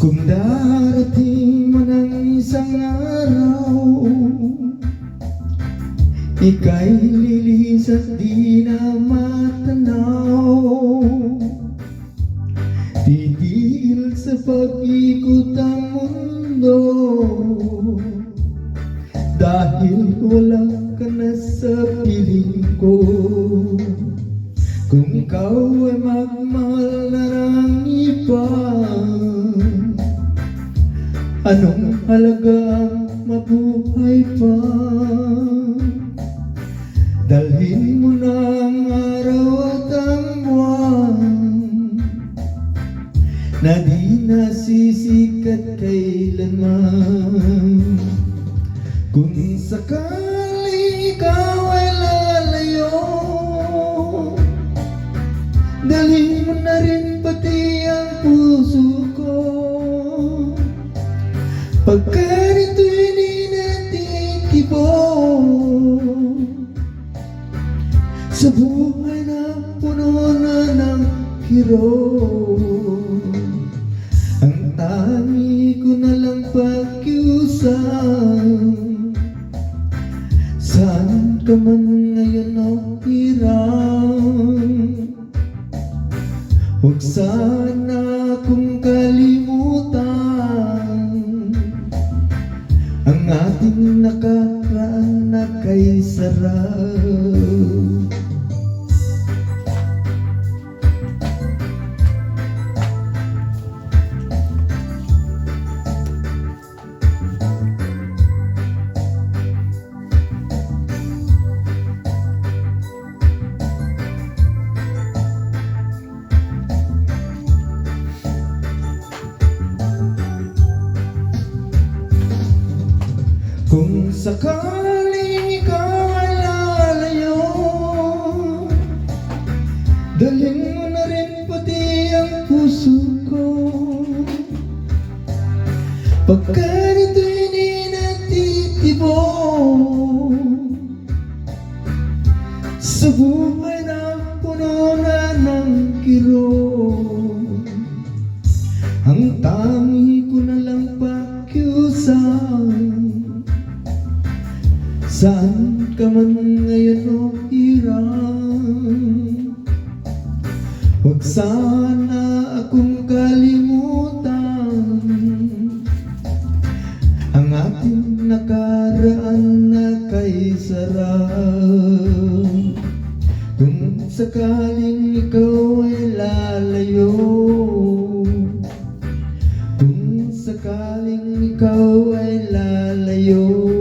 Kung darating man ang isang araw, ika'y lilis at di na matanaw. Titigil sa pag-ikot ang mundo, dahil wala ka na sa piling ko. Kung ikaw ay magmahal na ng iba, anong halaga ang mabuhay pa? Dalhin mo na ang araw at ang buwan na di nasisikat kailanman. Kung sakaling ikaw ay lalayo, dalhin mo na rin pati ang puso ko. Pagkat ito'y di natitibok sa buhay na puno na ng hirap, ang tangi ko na lang pakiusap. Saan ka man ngayon o hirap, huwag sana akong kalimutan ang ating nakaraan na kay sarap. Kung sakaling ikaw ay lalayo, dalhin mo na rin pati ang puso ko. Pagkat ito'y di natitibok sa buhay na puno na ng kirot, ang tangi ko na lang pakiusap. Saan ka man ngayon o hirap, huwag sana akong kalimutan ang ating nakaraan na kay sarap. Kung sakaling ikaw ay lalayo, kung sakaling ikaw ay lalayo,